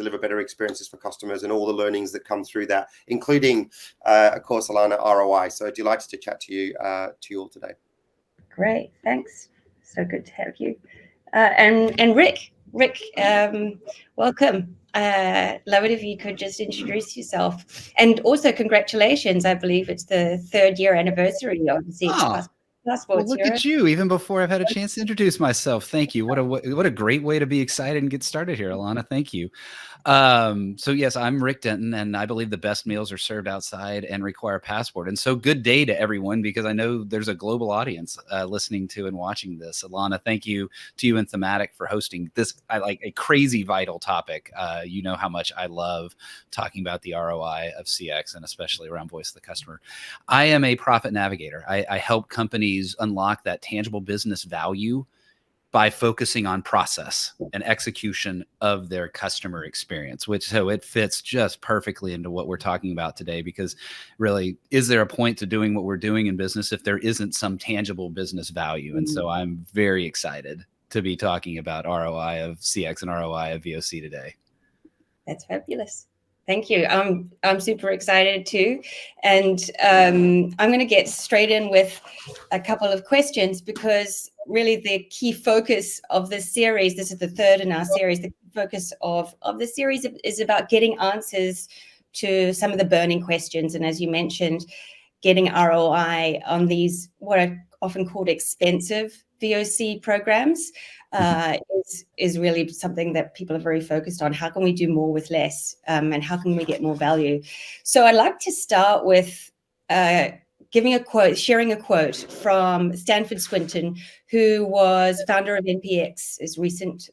deliver better experiences for customers and all the learnings that come through that, including, of course, Alana, ROI. So delighted to chat to you all today. Great, thanks. So good to have you. And Rick, welcome. Love it if you could just introduce yourself. And also congratulations, I believe it's the 3rd year anniversary of the CX Passports. Well, look at you, even before I've had a chance to introduce myself. Thank you. What a great way to be excited and get started here, Alana. Thank you. So yes, I'm Rick Denton, and I believe the best meals are served outside and require a passport. And so good day to everyone, because I know there's a global audience listening to and watching this. Alana, thank you to you and Thematic for hosting this. I like a crazy vital topic. You know how much I love talking about the ROI of CX, and especially around voice of the customer. I am a profit navigator. I help companies unlock that tangible business value by focusing on process and execution of their customer experience, so it fits just perfectly into what we're talking about today, because really, is there a point to doing what we're doing in business if there isn't some tangible business value? And so I'm very excited to be talking about ROI of CX and ROI of VOC today. That's fabulous. Thank you. I'm super excited too. And I'm going to get straight in with a couple of questions, because really the key focus of this series, this is the 3rd in our series, the focus of the series is about getting answers to some of the burning questions. And as you mentioned, getting ROI on these, what are often called expensive VOC programs, is really something that people are very focused on. How can we do more with less, and how can we get more value? So I'd like to start with sharing a quote from Stanford Swinton, who was founder of NPX's recent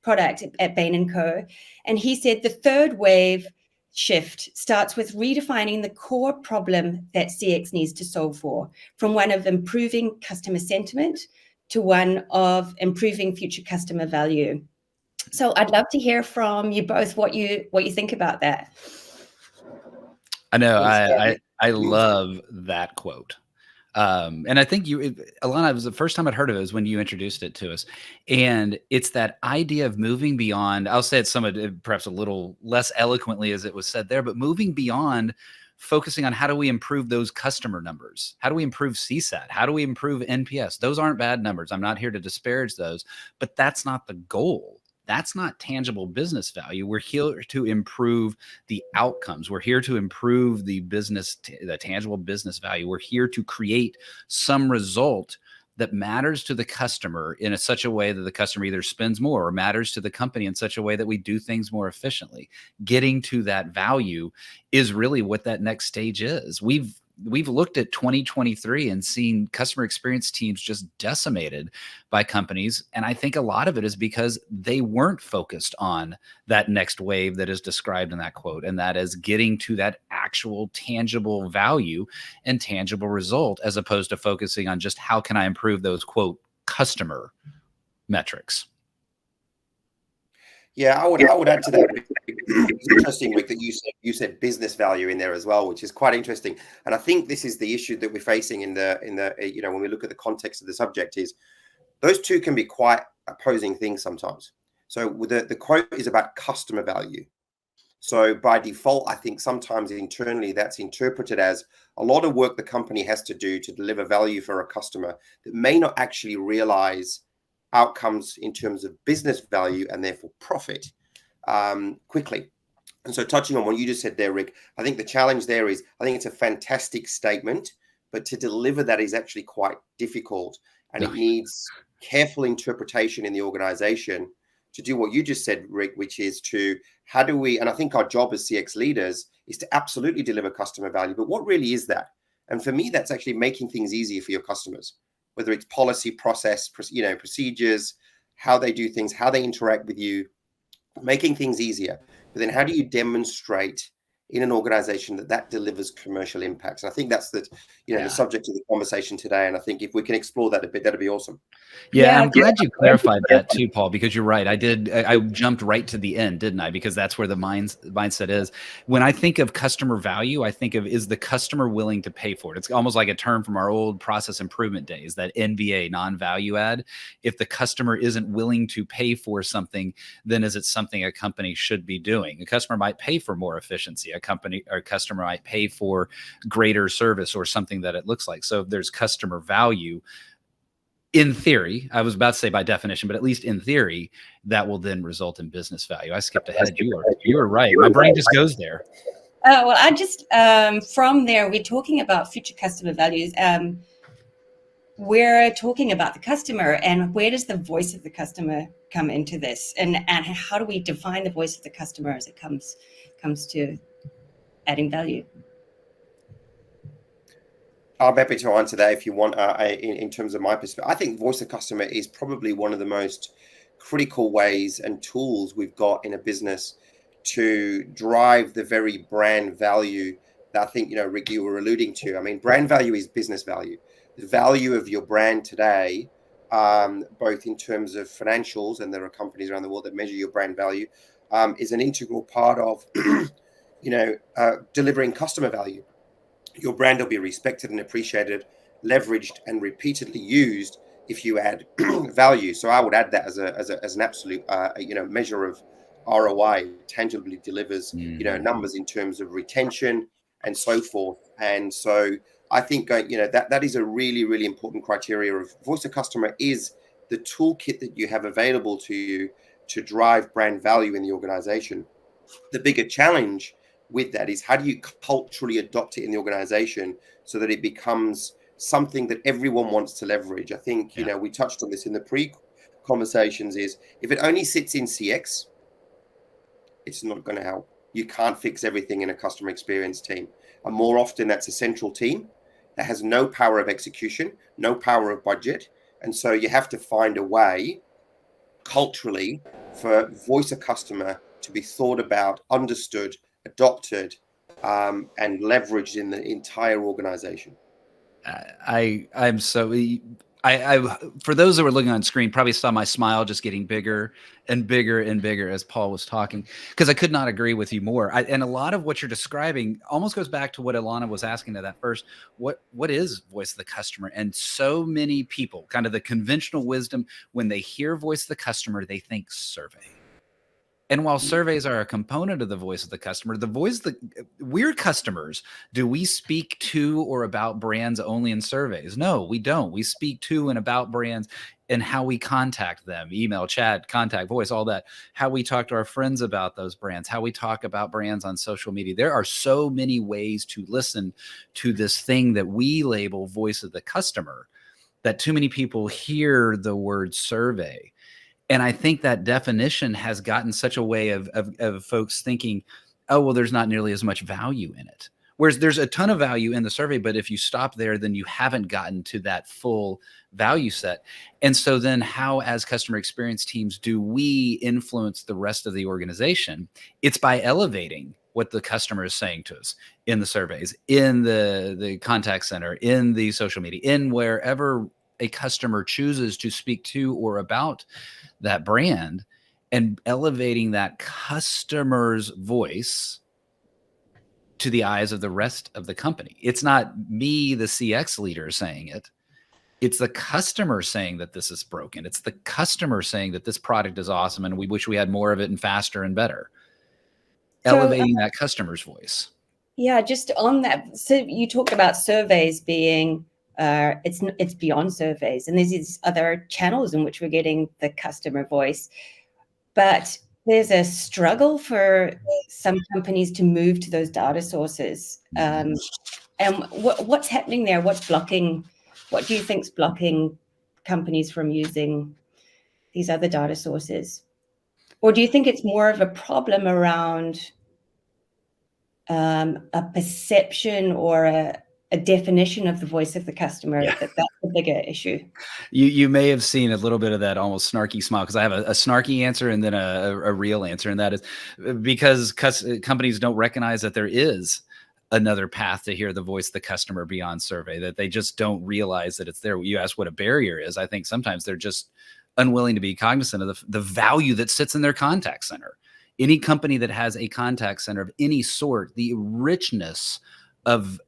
product at Bain & Co. And he said, the 3rd wave shift starts with redefining the core problem that CX needs to solve for, from one of improving customer sentiment to one of improving future customer value. So I'd love to hear from you both what you think about that. I know I love that quote. And I think Alana, it was the first time I'd heard of it was when you introduced it to us. And it's that idea of moving beyond, I'll say it perhaps a little less eloquently as it was said there, but moving beyond focusing on how do we improve those customer numbers? How do we improve CSAT? How do we improve NPS? Those aren't bad numbers. I'm not here to disparage those, but that's not the goal. That's not tangible business value. We're here to improve the outcomes. We're here to improve the tangible business value. We're here to create some result that matters to the customer in such a way that the customer either spends more, or matters to the company in such a way that we do things more efficiently. Getting to that value is really what that next stage is. We've looked at 2023 and seen customer experience teams just decimated by companies. And I think a lot of it is because they weren't focused on that next wave that is described in that quote. And that is getting to that actual tangible value and tangible result, as opposed to focusing on just how can I improve those, quote, customer metrics. Yeah, I would add to that. It's interesting, Rick, that you said business value in there as well, which is quite interesting. And I think this is the issue that we're facing in the when we look at the context of the subject, is those two can be quite opposing things sometimes. So the quote is about customer value. So by default, I think sometimes internally that's interpreted as a lot of work the company has to do to deliver value for a customer that may not actually realize outcomes in terms of business value and therefore profit quickly. And so touching on what you just said there, Rick, I think the challenge there is, I think it's a fantastic statement, but to deliver that is actually quite difficult. And it needs careful interpretation in the organization to do what you just said, Rick, which is to how do we, and I think our job as CX leaders is to absolutely deliver customer value, but what really is that? And for me, that's actually making things easier for your customers, whether it's policy, process, procedures, how they do things, how they interact with you, making things easier. But then how do you demonstrate in an organization that delivers commercial impacts. And I think that's the Yeah. subject of the conversation today. And I think if we can explore that a bit, that'd be awesome. Yeah, I'm glad you clarified that too, Paul, because you're right. I jumped right to the end, didn't I? Because that's where the mindset is. When I think of customer value, I think of, is the customer willing to pay for it? It's almost like a term from our old process improvement days, that NVA, non-value add. If the customer isn't willing to pay for something, then is it something a company should be doing? A customer might pay for more efficiency. A company or customer might pay for greater service or something that it looks like. So if there's customer value, in theory, I was about to say by definition, but at least in theory, that will then result in business value. I skipped ahead. You were right. My brain just goes there. Well, I just, from there, we're talking about future customer values. We're talking about the customer, and where does the voice of the customer come into this? And how do we define the voice of the customer as it comes to adding value? I'm happy to answer that if you want. In terms of my perspective, I think voice of customer is probably one of the most critical ways and tools we've got in a business to drive the very brand value that I think, Rick, you were alluding to. I mean, brand value is business value. The value of your brand today, both in terms of financials, and there are companies around the world that measure your brand value, is an integral part of, delivering customer value. Your brand will be respected and appreciated, leveraged and repeatedly used if you add value. So I would add that as an absolute measure of ROI. Tangibly delivers numbers in terms of retention and so forth. And so I think that is a really, really important criteria of voice of customer is the toolkit that you have available to you to drive brand value in the organization. The bigger challenge with that is, how do you culturally adopt it in the organization so that it becomes something that everyone wants to leverage? I think, we touched on this in the pre-conversations, is if it only sits in CX, it's not going to help. You can't fix everything in a customer experience team. And more often that's a central team that has no power of execution, no power of budget. And so you have to find a way culturally for voice of customer to be thought about, understood, adopted, and leveraged in the entire organization. I'm so I for those that were looking on screen, probably saw my smile just getting bigger and bigger and bigger as Paul was talking, because I could not agree with you more. And a lot of what you're describing almost goes back to what Ilana was asking at that first. What is voice of the customer? And so many people, kind of the conventional wisdom, when they hear voice of the customer, they think survey. And while surveys are a component of the voice of the customer, we're customers. Do we speak to or about brands only in surveys? No, we don't. We speak to and about brands and how we contact them, email, chat, contact, voice, all that, how we talk to our friends about those brands, how we talk about brands on social media. There are so many ways to listen to this thing that we label voice of the customer that too many people hear the word survey. And I think that definition has gotten such a way of folks thinking, oh, well, there's not nearly as much value in it. Whereas there's a ton of value in the survey, but if you stop there, then you haven't gotten to that full value set. And so then how, as customer experience teams, do we influence the rest of the organization? It's by elevating what the customer is saying to us in the surveys, in the contact center, in the social media, in wherever a customer chooses to speak to or about that brand, and elevating that customer's voice to the eyes of the rest of the company. It's not me, the CX leader, saying it. It's the customer saying that this is broken. It's the customer saying that this product is awesome and we wish we had more of it and faster and better. Elevating that customer's voice. Yeah, just on that. So you talked about surveys being it's beyond surveys, and there's these other channels in which we're getting the customer voice, but there's a struggle for some companies to move to those data sources. And what's happening there? What's blocking? What do you think's blocking companies from using these other data sources? Or do you think it's more of a problem around a perception or a definition of the voice of the customer, Yeah. that's the bigger issue. You may have seen a little bit of that almost snarky smile, because I have a snarky answer and then a real answer, and that is because companies don't recognize that there is another path to hear the voice of the customer beyond survey, that they just don't realize that it's there. You ask what a barrier is. I think sometimes they're just unwilling to be cognizant of the value that sits in their contact center. Any company that has a contact center of any sort, the richness of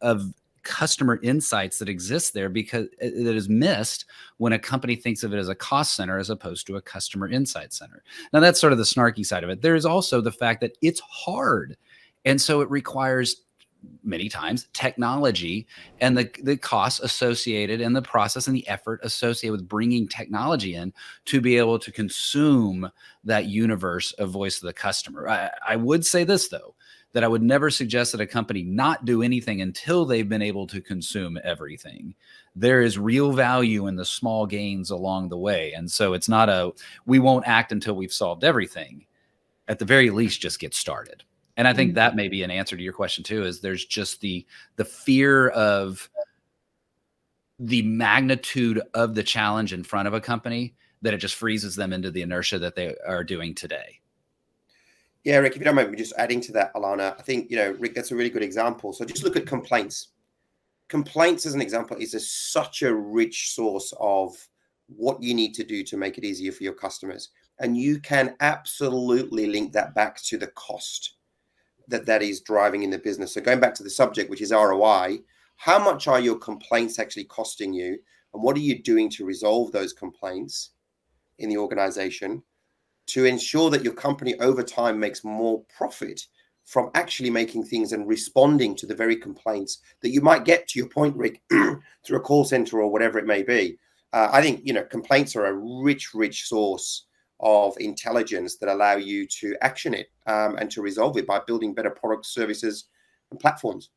customer insights that exists there, because that is missed when a company thinks of it as a cost center as opposed to a customer insight center. Now, that's sort of the snarky side of it. There is also the fact that it's hard. And so it requires many times technology and the costs associated and the process and the effort associated with bringing technology in to be able to consume that universe of voice of the customer. I would say this, though, that I would never suggest that a company not do anything until they've been able to consume everything. There is real value in the small gains along the way. And so it's not we won't act until we've solved everything. At the very least, just get started. And I think that may be an answer to your question too, is there's just the fear of the magnitude of the challenge in front of a company, that it just freezes them into the inertia that they are doing today. Yeah, Rick, if you don't mind me just adding to that, Alana, I think, Rick, that's a really good example. So just look at complaints. Complaints, as an example, is such a rich source of what you need to do to make it easier for your customers. And you can absolutely link that back to the cost that is driving in the business. So going back to the subject, which is ROI, how much are your complaints actually costing you? And what are you doing to resolve those complaints in the organization to ensure that your company over time makes more profit from actually making things and responding to the very complaints that you might get, to your point, Rick, through a call center or whatever it may be. I think, complaints are a rich source of intelligence that allow you to action it and to resolve it by building better products, services, and platforms.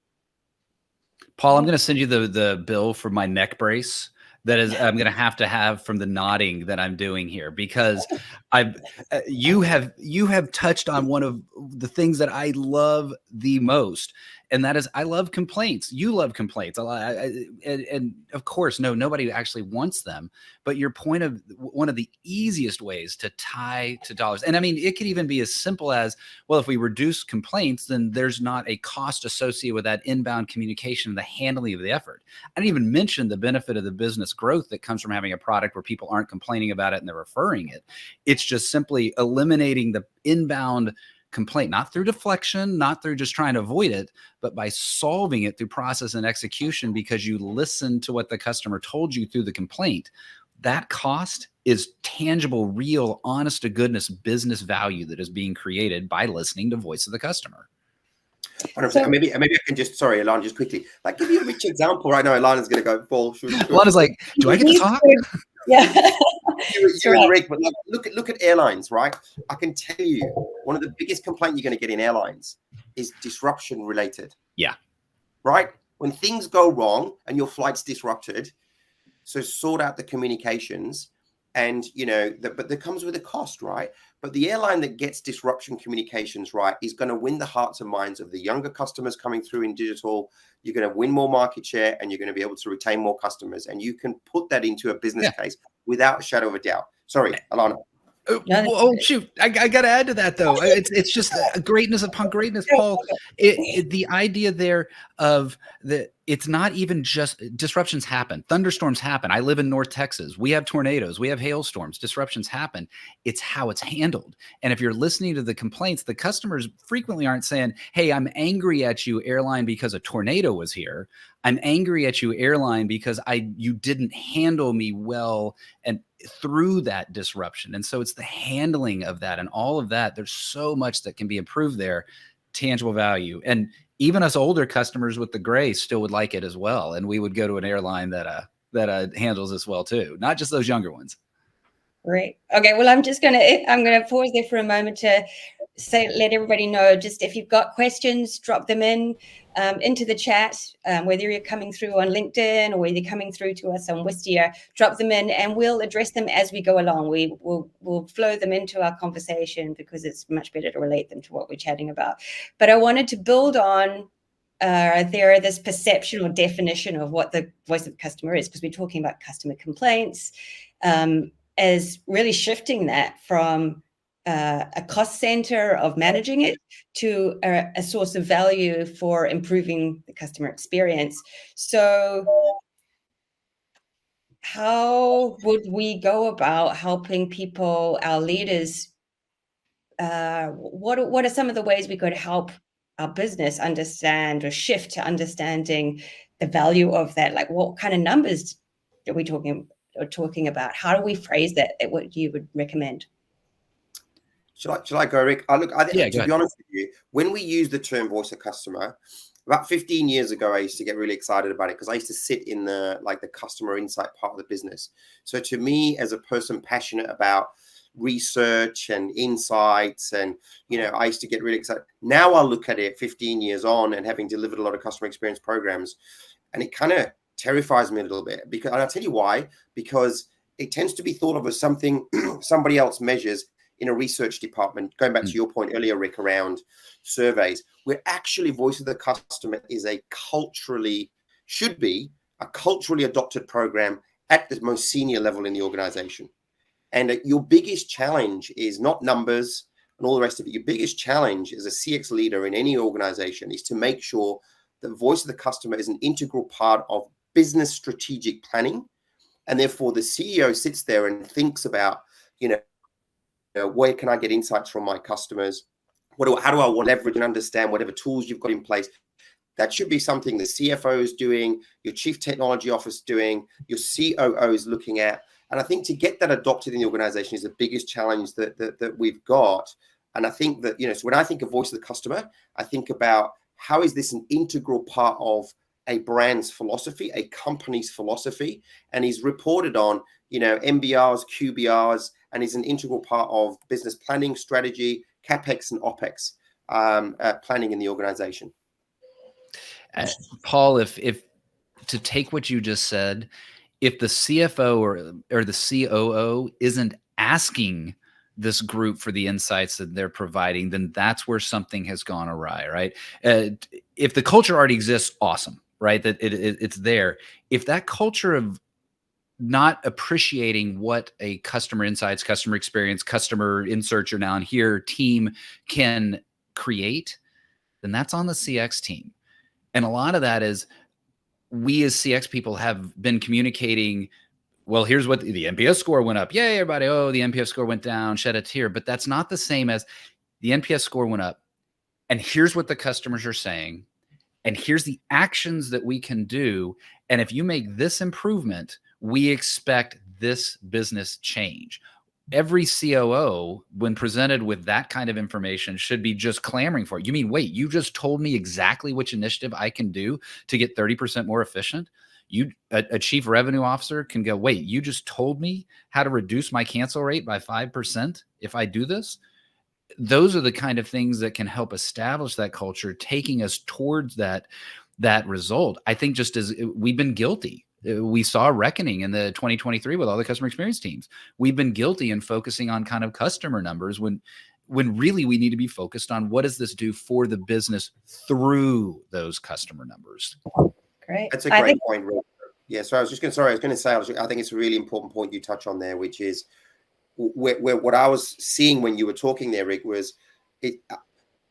Paul, I'm going to send you the bill for my neck brace. That is, I'm going to have from the nodding that I'm doing here, because you have touched on one of the things that I love the most, and that is I love complaints. You love complaints, and of course, nobody actually wants them. But your point of one of the easiest ways to tie to dollars, and I mean, it could even be as simple as, well, if we reduce complaints, then there's not a cost associated with that inbound communication and the handling of the effort. I didn't even mention the benefit of the business growth that comes from having a product where people aren't complaining about it and they're referring it. It's just simply eliminating the inbound complaint, not through deflection, not through just trying to avoid it, but by solving it through process and execution, because you listened to what the customer told you through the complaint. That cost is tangible, real, honest to goodness business value that is being created by listening to voice of the customer. So, maybe I can just, sorry, Alana, just quickly, give you a rich example right now. Alana's going to go full. Alana's like, do I get to talk? Yeah. You're in Rick, but look at airlines, right? I can tell you, one of the biggest complaints you're going to get in airlines is disruption related. Yeah. Right? When things go wrong and your flight's disrupted, so sort out the communications, and but that comes with a cost, right? But the airline that gets disruption communications right is going to win the hearts and minds of the younger customers coming through in digital. You're going to win more market share, and you're going to be able to retain more customers. And you can put that into a business case without a shadow of a doubt. Sorry, Alana. Oh shoot! I got to add to that, though. It's just greatness upon greatness, Paul. The idea there of it's not even just disruptions happen. Thunderstorms happen. I live in North Texas. We have tornadoes. We have hailstorms. Disruptions happen. It's how it's handled. And if you're listening to the complaints, the customers frequently aren't saying, "Hey, I'm angry at you, airline, because a tornado was here. I'm angry at you, airline, because you didn't handle me well and through that disruption." And so it's the handling of that and all of that. There's so much that can be improved there, tangible value. And even us older customers with the gray still would like it as well. And we would go to an airline that handles this well too, not just those younger ones. Great. Okay. Well, I'm going to pause there for a moment to let everybody know, just if you've got questions, drop them into the chat, whether you're coming through on LinkedIn or whether you're coming through to us on Wistia, drop them in and we'll address them as we go along. We'll flow them into our conversation because it's much better to relate them to what we're chatting about. But I wanted to build on there this perception or definition of what the voice of the customer is, because we're talking about customer complaints, as really shifting that from a cost center of managing it to a source of value for improving the customer experience. So how would we go about helping people, our leaders? What are some of the ways we could help our business understand or shift to understanding the value of that? Like, what kind of numbers are we talking about? How do we phrase that? What you would recommend? Shall I go, Rick? Look, I think, Yeah, to be honest with you, when we use the term voice of customer, about 15 years ago, I used to get really excited about it because I used to sit in the customer insight part of the business. So to me, as a person passionate about research and insights, and I used to get really excited. Now I look at it 15 years on and having delivered a lot of customer experience programs, and it kind of terrifies me a little bit, because, and I'll tell you why, because it tends to be thought of as something somebody else measures in a research department. Going back to your point earlier, Rick, around surveys, where actually voice of the customer is should be a culturally adopted program at the most senior level in the organization. And your biggest challenge is not numbers and all the rest of it. Your biggest challenge as a CX leader in any organization is to make sure the voice of the customer is an integral part of business strategic planning. And therefore the CEO sits there and thinks about, where can I get insights from my customers? How do I want to leverage and understand whatever tools you've got in place? That should be something the CFO is doing, your chief technology officer doing, your COO is looking at. And I think to get that adopted in the organization is the biggest challenge that we've got. And I think that, so when I think of voice of the customer, I think about how is this an integral part of a brand's philosophy, a company's philosophy, and is reported on, MBRs, QBRs, and is an integral part of business planning, strategy, CapEx and OpEx planning in the organization. Paul, if to take what you just said, if the CFO or the COO isn't asking this group for the insights that they're providing, then that's where something has gone awry, right? If the culture already exists, awesome, right? That it's there. If that culture of not appreciating what a customer insights, customer experience, customer insert you're now in here team can create, then that's on the CX team. And a lot of that is we as CX people have been communicating, well, here's what the NPS score went up. Yay, everybody. Oh, the NPS score went down, shed a tear. But that's not the same as the NPS score went up. And here's what the customers are saying. And here's the actions that we can do. And if you make this improvement, we expect this business change. Every COO, when presented with that kind of information, should be just clamoring for it. You mean, wait, you just told me exactly which initiative I can do to get 30% more efficient? A chief revenue officer can go, wait, you just told me how to reduce my cancel rate by 5% if I do this? Those are the kind of things that can help establish that culture, taking us towards that result. I think just as we've been guilty. We saw a reckoning in the 2023 with all the customer experience teams. We've been guilty in focusing on kind of customer numbers when really we need to be focused on what does this do for the business through those customer numbers. Great. That's a great point, Rick. Yeah, so I was going to say, I think it's a really important point you touch on there, which is where what I was seeing when you were talking there, Rick, was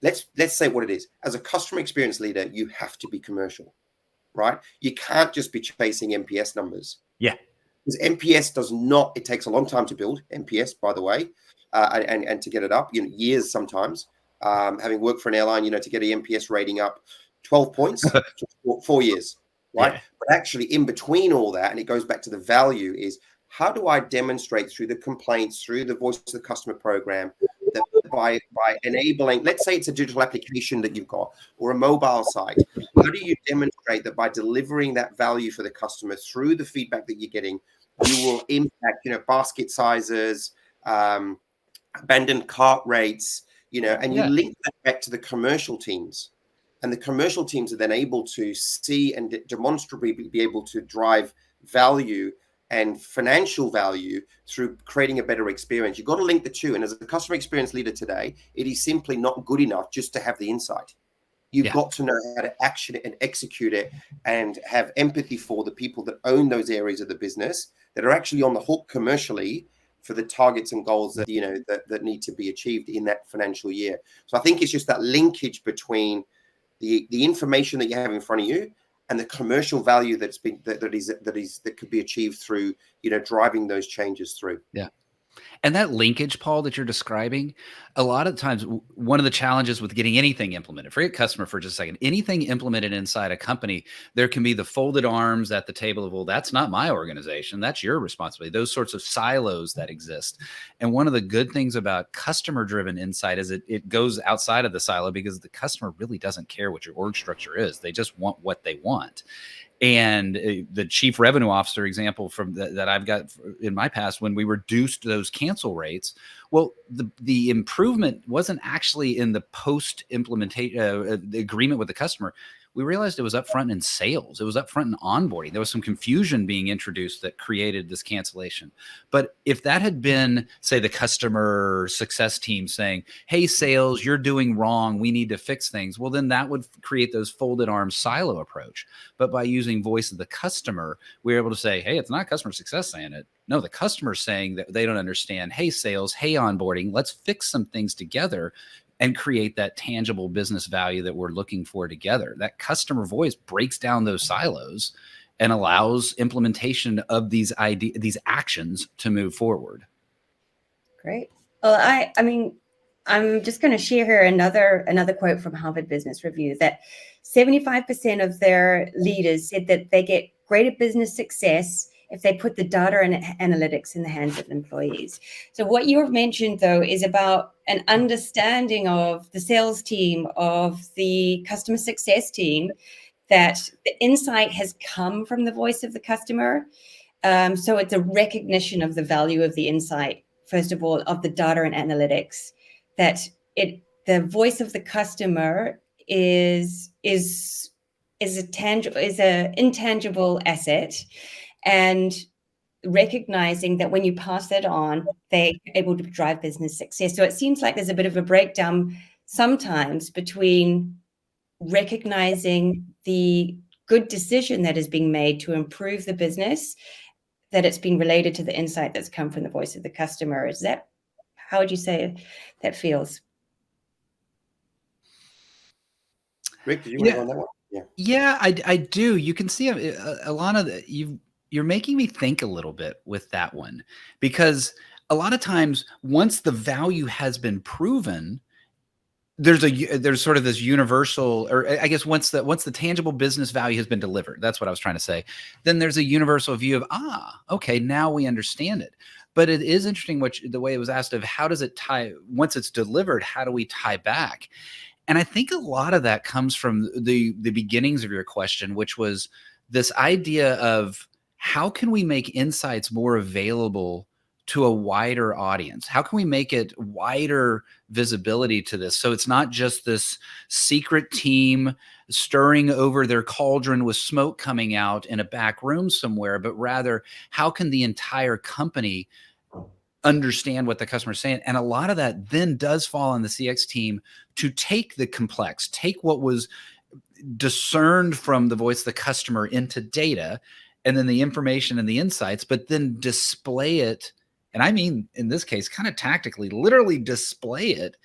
let's say what it is. As a customer experience leader, you have to be commercial, right? You can't just be chasing NPS numbers. Yeah. Because NPS does not, it takes a long time to build NPS, by the way, and to get it up, years sometimes. Having worked for an airline, to get an NPS rating up 12 points, 4 years, right? Yeah. But actually in between all that, and it goes back to the value, is how do I demonstrate through the complaints, through the voice of the customer program, that by enabling, let's say it's a digital application that you've got or a mobile site, how do you demonstrate that by delivering that value for the customer through the feedback that you're getting, you will impact, basket sizes, abandoned cart rates, and you link that back to the commercial teams. And the commercial teams are then able to see and demonstrably be able to drive value and financial value through creating a better experience. You've got to link the two. And as a customer experience leader today, it is simply not good enough just to have the insight. You've got to know how to action it and execute it, and have empathy for the people that own those areas of the business that are actually on the hook commercially for the targets and goals that, you know, that need to be achieved in that financial year. So I think it's just that linkage between the information that you have in front of you and the commercial value that could be achieved through, you know, driving those changes through. Yeah. And that linkage, Paul, that you're describing, a lot of times, one of the challenges with getting anything implemented, forget customer for just a second, anything implemented inside a company, there can be the folded arms at the table of, well, that's not my organization, that's your responsibility, those sorts of silos that exist. And one of the good things about customer-driven insight is it goes outside of the silo, because the customer really doesn't care what your org structure is. They just want what they want. And the chief revenue officer example from that I've got in my past, when we reduced those cancel rates, well, the improvement wasn't actually in the post implementation the agreement with the customer. We realized it was upfront in sales. It was upfront in onboarding. There was some confusion being introduced that created this cancellation. But if that had been, say, the customer success team saying, hey, sales, you're doing wrong, we need to fix things, well, then that would create those folded arms silo approach. But by using voice of the customer, we were able to say, hey, it's not customer success saying it. No, the customer's saying that they don't understand. Hey, sales, hey, onboarding, let's fix some things together and create that tangible business value that we're looking for together. That customer voice breaks down those silos and allows implementation of these actions to move forward. Great. Well, I mean, I'm just going to share here another quote from Harvard Business Review, that 75% of their leaders said that they get greater business success if they put the data and analytics in the hands of employees. So what you've mentioned, though, is about an understanding of the sales team, of the customer success team, that the insight has come from the voice of the customer. So it's a recognition of the value of the insight, first of all, of the data and analytics, that the voice of the customer is an intangible asset, and recognizing that when you pass that on, they're able to drive business success. So it seems like there's a bit of a breakdown sometimes between recognizing the good decision that is being made to improve the business, that it's being related to the insight that's come from the voice of the customer. Is that, how would you say that feels? Rick, did you want to go on that one? Yeah, I do. You can see Alana, you're making me think a little bit with that one, because a lot of times once the value has been proven, there's sort of this universal, or I guess once the tangible business value has been delivered, that's what I was trying to say, then there's a universal view of, okay, now we understand it. But it is interesting the way it was asked of, how does it tie, once it's delivered, how do we tie back? And I think a lot of that comes from the beginnings of your question, which was this idea of, how can we make insights more available to a wider audience? How can we make it wider visibility to this? So it's not just this secret team stirring over their cauldron with smoke coming out in a back room somewhere, but rather, how can the entire company understand what the customer is saying? And a lot of that then does fall on the CX team to take what was discerned from the voice of the customer into data, and then the information and the insights, but then display it. And I mean, in this case, kind of tactically, literally display it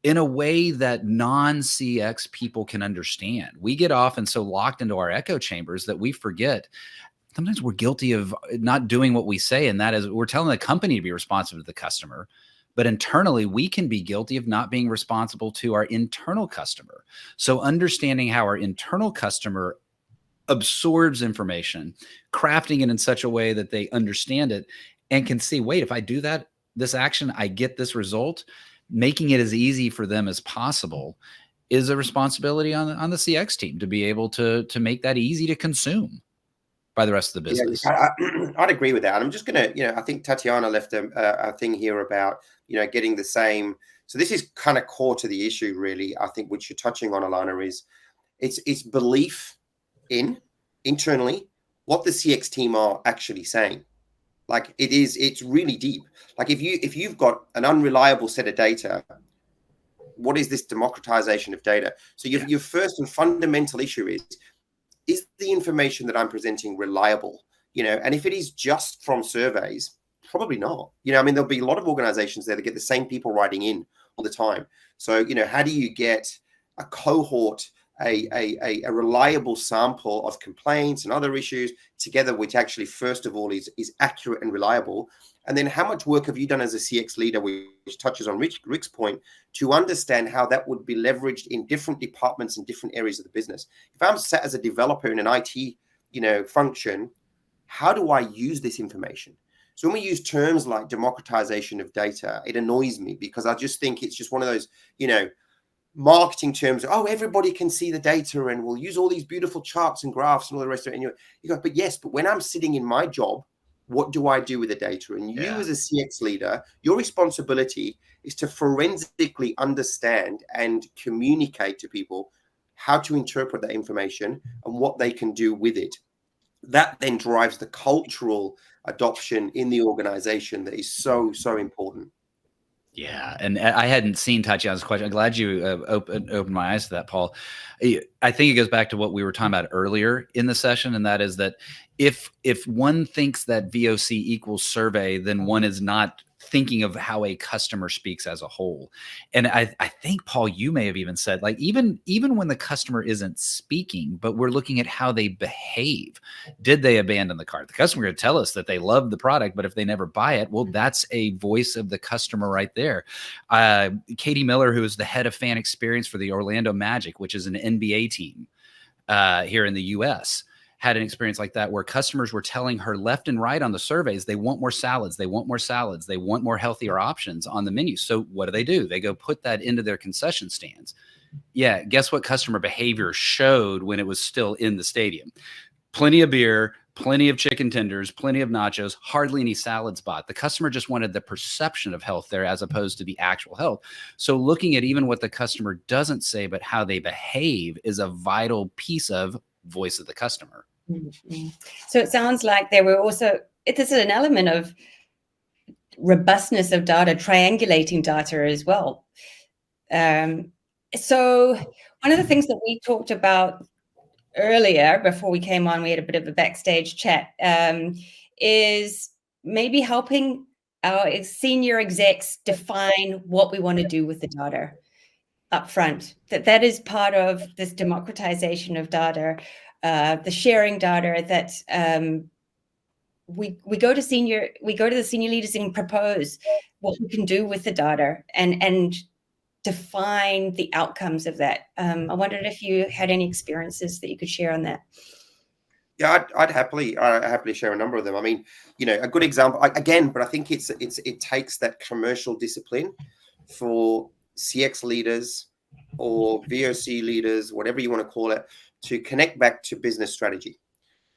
in a way that non-CX people can understand. We get often so locked into our echo chambers that we forget. Sometimes we're guilty of not doing what we say, and that is, we're telling the company to be responsive to the customer. But internally, we can be guilty of not being responsible to our internal customer. So understanding how our internal customer absorbs information, crafting it in such a way that they understand it and can see, wait, if I do this action, I get this result, making it as easy for them as possible is a responsibility on the CX team to be able to make that easy to consume by the rest of the business. Yeah, I'd agree with that. And I'm just going to, I think Tatiana left a thing here about, getting the same. So this is kind of core to the issue, really, I think, which you're touching on, Alana, is it's belief internally what the CX team are actually saying. Like it's really deep. Like if you've got an unreliable set of data, what is this democratization of data? So your first and fundamental issue is the information that I'm presenting reliable? And if it is just from surveys, probably not. I mean, there'll be a lot of organizations there that get the same people writing in all the time. So, how do you get a cohort, a reliable sample of complaints and other issues together, which actually, first of all, is accurate and reliable? And then how much work have you done as a CX leader, which touches on Rick's point, to understand how that would be leveraged in different departments and different areas of the business? If I'm sat as a developer in an IT, function, how do I use this information? So when we use terms like democratization of data, it annoys me because I just think it's just one of those, marketing terms. Oh, everybody can see the data and we'll use all these beautiful charts and graphs and all the rest of it. And you go, but when I'm sitting in my job, what do I do with the data? And you as a CX leader, your responsibility is to forensically understand and communicate to people how to interpret that information and what they can do with it. That then drives the cultural adoption in the organization that is so, so important. Yeah, and I hadn't seen Tatiana's question. I'm glad you opened my eyes to that, Paul. I think it goes back to what we were talking about earlier in the session, and that is that if one thinks that VOC equals survey, then one is not thinking of how a customer speaks as a whole. And I think, Paul, you may have even said, like, even when the customer isn't speaking, but we're looking at how they behave. Did they abandon the cart? The customer going to tell us that they love the product, but if they never buy it, well, that's a voice of the customer right there. Katie Miller, who is the head of fan experience for the Orlando Magic, which is an NBA team here in the US, had an experience like that where customers were telling her left and right on the surveys, they want more salads, they want more salads, they want more healthier options on the menu. So what do? They go put that into their concession stands. Yeah, guess what customer behavior showed when it was still in the stadium? Plenty of beer, plenty of chicken tenders, plenty of nachos, hardly any salads bought. The customer just wanted the perception of health there as opposed to the actual health. So looking at even what the customer doesn't say, but how they behave is a vital piece of voice of the customer. Mm-hmm. So it sounds like there were also, this is an element of robustness of data, triangulating data as well. So one of the things that we talked about earlier before we came on, we had a bit of a backstage chat, is maybe helping our senior execs define what we want to do with the data up front. That is part of this democratization of data, the sharing data that we go to the senior leaders and propose what we can do with the data and define the outcomes of that. I wondered if you had any experiences that you could share on that. Yeah, I'd happily share a number of them. I mean, a good example again, but I think it takes that commercial discipline for CX leaders or VOC leaders, whatever you want to call it, to connect back to business strategy.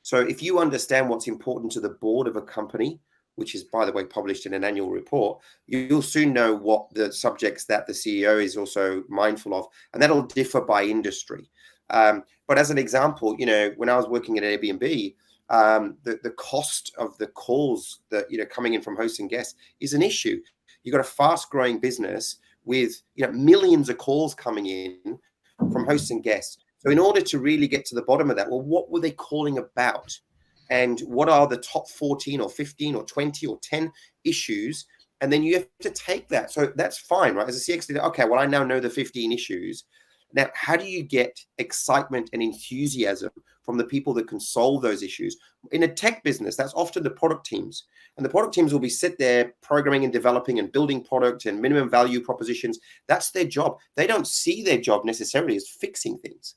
So if you understand what's important to the board of a company, which is, by the way, published in an annual report, you'll soon know what the subjects that the CEO is also mindful of, and that'll differ by industry. But as an example, when I was working at Airbnb, the cost of the calls that coming in from hosts and guests is an issue. You've got a fast-growing business with millions of calls coming in from hosts and guests. So in order to really get to the bottom of that, well, what were they calling about? And what are the top 14 or 15 or 20 or 10 issues? And then you have to take that. So that's fine, right? As a CX leader, okay, well, I now know the 15 issues. Now, how do you get excitement and enthusiasm from the people that can solve those issues? In a tech business, that's often the product teams. And the product teams will be sit there programming and developing and building product and minimum value propositions. That's their job. They don't see their job necessarily as fixing things.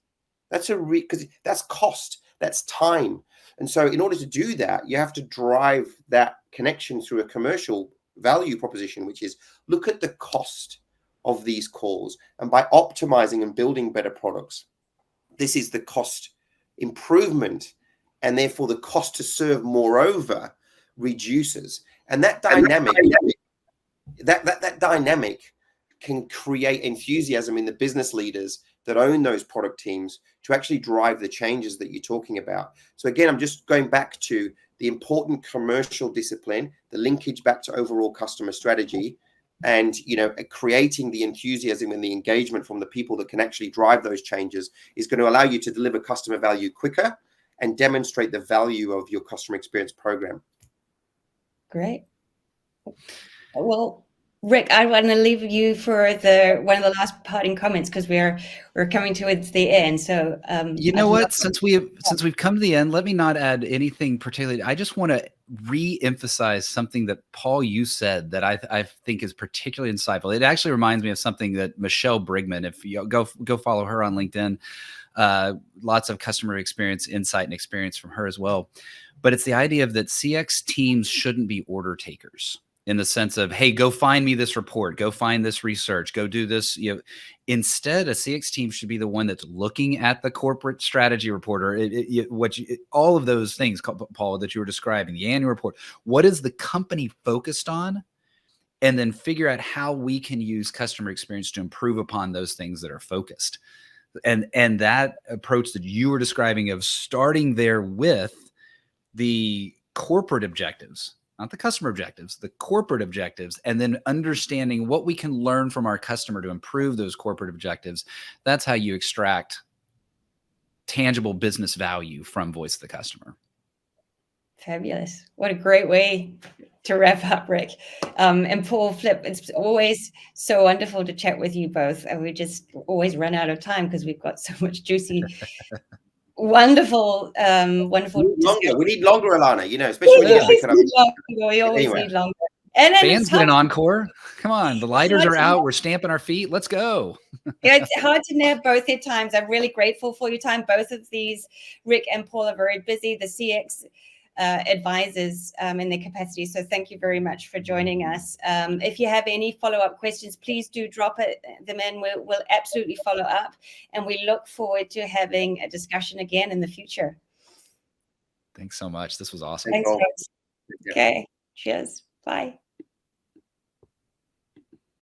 That's because that's cost, that's time. And so in order to do that, you have to drive that connection through a commercial value proposition, which is look at the cost of these calls. And by optimizing and building better products, this is the cost improvement. And therefore the cost to serve moreover reduces. And that dynamic, that dynamic can create enthusiasm in the business leaders that own those product teams to actually drive the changes that you're talking about. So again, I'm just going back to the important commercial discipline, the linkage back to overall customer strategy, and creating the enthusiasm and the engagement from the people that can actually drive those changes is going to allow you to deliver customer value quicker and demonstrate the value of your customer experience program. Great. Well, Rick, I want to leave you for one of the last parting comments, because we're coming towards the end. So you know what? Since we've come to the end, let me not add anything particularly. I just want to re-emphasize something that Paul, you said that I think is particularly insightful. It actually reminds me of something that Michelle Brigman, if you go follow her on LinkedIn, lots of customer experience insight and experience from her as well. But it's the idea of that CX teams shouldn't be order takers, in the sense of, hey, go find me this report, go find this research, go do this. Instead, a CX team should be the one that's looking at the corporate strategy report, or all of those things, Paul, that you were describing, the annual report. What is the company focused on? And then figure out how we can use customer experience to improve upon those things that are focused. And that approach that you were describing of starting there with the corporate objectives, not the customer objectives, the corporate objectives, and then understanding what we can learn from our customer to improve those corporate objectives. That's how you extract tangible business value from voice of the customer. Fabulous. What a great way to wrap up, Rick. And Paul, Flip, it's always so wonderful to chat with you both. And we just always run out of time because we've got so much juicy, wonderful. We need longer, Alana, especially when you get picking up. We always need longer. And then fans get an encore. Come on, the lighters are out. We're stamping our feet. Let's go. Yeah, it's hard to nab both your times. I'm really grateful for your time. Both of these, Rick and Paul, are very busy. The CX advisors in their capacity. So thank you very much for joining us. If you have any follow-up questions, please do drop them in. We'll absolutely follow up. And we look forward to having a discussion again in the future. Thanks so much. This was awesome. Thanks, folks. Okay. Cheers. Bye.